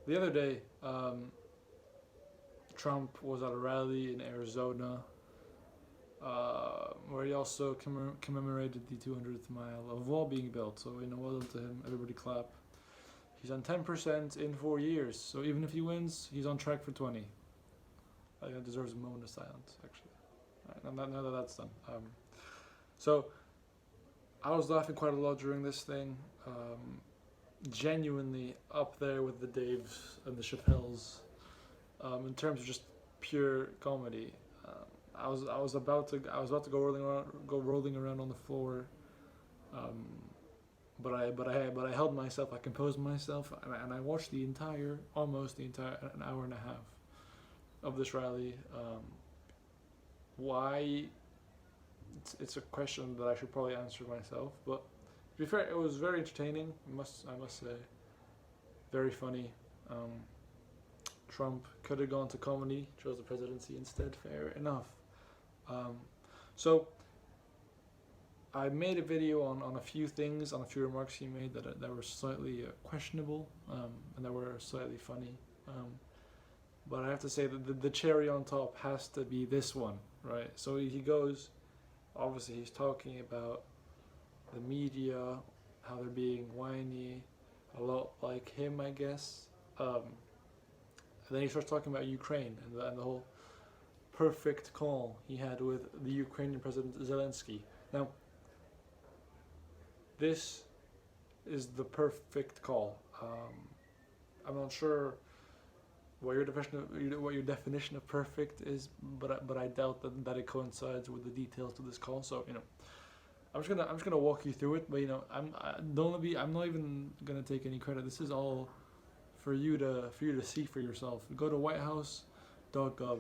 the other day, Trump was at a rally in Arizona, where he also commemorated the 200th mile of wall being built. So, well done to him. Everybody clap. He's on 10% in 4 years. So even if he wins, he's on track for 20. I think that deserves a moment of silence, actually. Right, now that that's done. So I was laughing quite a lot during this thing. Genuinely up there with the Daves and the Chappelles in terms of just pure comedy. I was about to go rolling around on the floor, but I held myself. I composed myself, and I watched almost the entire an hour and a half of this rally. Why? It's a question that I should probably answer myself, but to be fair, it was very entertaining. I must say, very funny. Trump could have gone to comedy, chose the presidency instead. Fair enough. So I made a video on a few things, on a few remarks he made that were slightly questionable and that were slightly funny. But I have to say that the cherry on top has to be this one, right? So he goes, obviously he's talking about the media, how they're being whiny, a lot like him, I guess. And then he starts talking about Ukraine and the whole perfect call he had with the Ukrainian President Zelensky. Now, this is the perfect call. I'm not sure what your definition of perfect is, but I doubt that it coincides with the details of this call. So I'm just gonna walk you through it. But I'm not even gonna take any credit. This is all for you to see for yourself. Go to whitehouse.gov,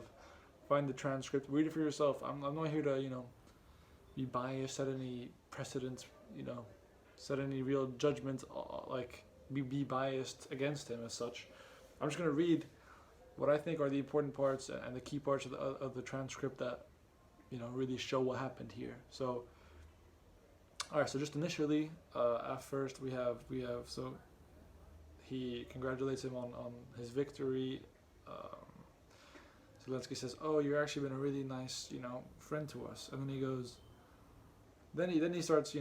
find the transcript, read it for yourself. I'm not here to be biased, set any precedents, set any real judgment, like be biased against him as such. I'm just gonna read what I think are the important parts and the key parts of the transcript that really show what happened here. So, all right. So just initially, at first we have so he congratulates him on his victory. Zelensky says, "Oh, you've actually been a really nice friend to us," and then he goes. Then he starts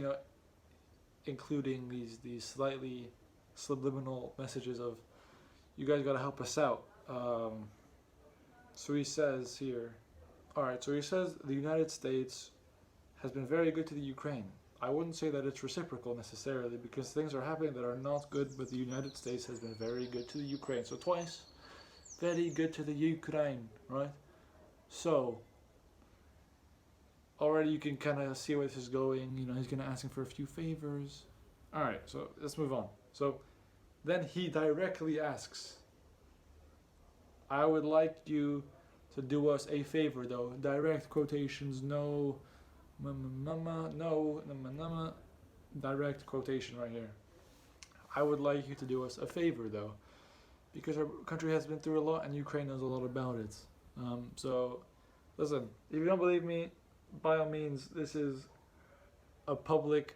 including these slightly subliminal messages of, "You guys got to help us out." So he says here, all right, so he says the United States has been very good to the Ukraine. I wouldn't say that it's reciprocal necessarily because things are happening that are not good, but the United States has been very good to the Ukraine. So twice, very good to the Ukraine, right? So already you can kind of see where this is going. He's going to ask him for a few favors. All right, so let's move on. So then he directly asks, I would like you to do us a favor, though. Direct quotations, no, no, direct quotation right here. I would like you to do us a favor, though, because our country has been through a lot and Ukraine knows a lot about it. So, listen, if you don't believe me, by all means, this is a public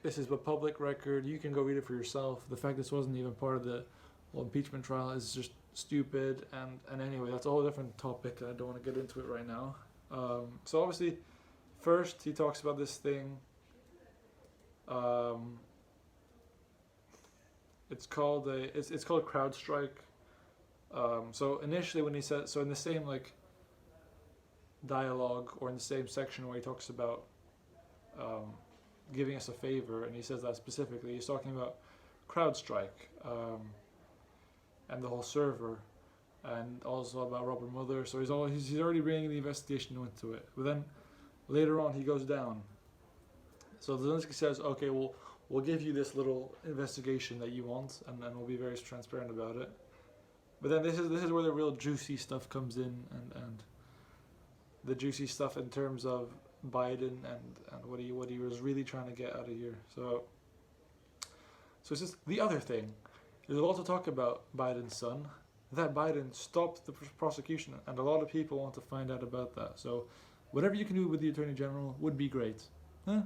record. You can go read it for yourself. The fact this wasn't even part of the impeachment trial is just stupid, and anyway, that's a whole different topic. I don't want to get into it right now. So obviously, first he talks about this thing. It's called CrowdStrike. So initially, when he said, so in the same dialogue or in the same section where he talks about giving us a favor, and he says that specifically, he's talking about CrowdStrike. And the whole server, and also about Robert Mueller. So he's already bringing the investigation into it. But then later on he goes down. So Zelensky says, "Okay, we'll give you this little investigation that you want, and we'll be very transparent about it." But then this is where the real juicy stuff comes in, and the juicy stuff in terms of Biden and what he was really trying to get out of here. So it's just the other thing. There's a lot to talk about Biden's son. That Biden stopped the prosecution, and a lot of people want to find out about that. So, whatever you can do with the Attorney General would be great. Huh?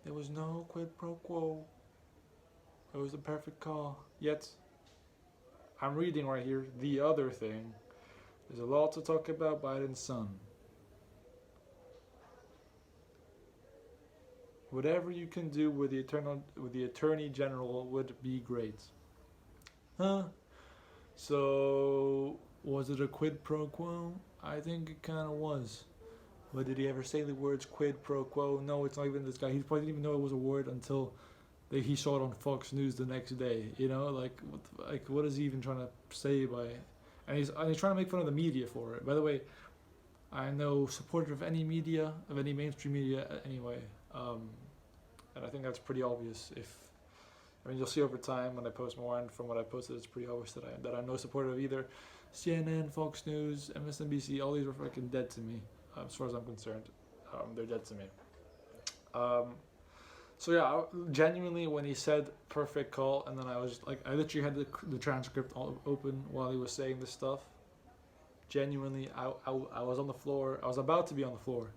There was no quid pro quo. It was the perfect call. Yet, I'm reading right here. The other thing. There's a lot to talk about Biden's son. Whatever you can do with the Attorney General would be great. Huh? So was it a quid pro quo? I think it kind of was. But did he ever say the words quid pro quo? No, it's not even this guy. He probably didn't even know it was a word until he saw it on Fox News the next day. You know, what is he even trying to say by? And he's trying to make fun of the media for it. By the way, I'm no supporter of any media, of any mainstream media anyway. And I think that's pretty obvious. You'll see over time when I post more, and from what I posted, it's pretty obvious that I'm no supporter of either CNN, Fox News, MSNBC. All these were fucking dead to me, as far as I'm concerned. They're dead to me. So yeah, genuinely, when he said perfect call, and then I was like, I literally had the transcript all open while he was saying this stuff. Genuinely, I was on the floor. I was about to be on the floor,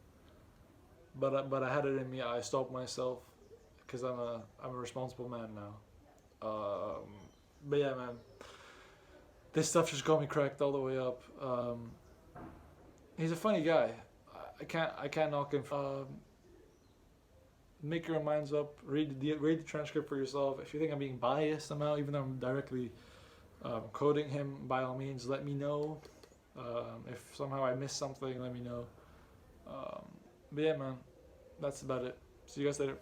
but I had it in me. I stopped myself because I'm a responsible man now. But yeah, man, this stuff just got me cracked all the way up. He's a funny guy. I can't knock him. Make your own minds up. Read the transcript for yourself. If you think I'm being biased somehow, even though I'm directly quoting him, by all means, let me know. If somehow I missed something, let me know. But yeah, man, that's about it. See you guys later.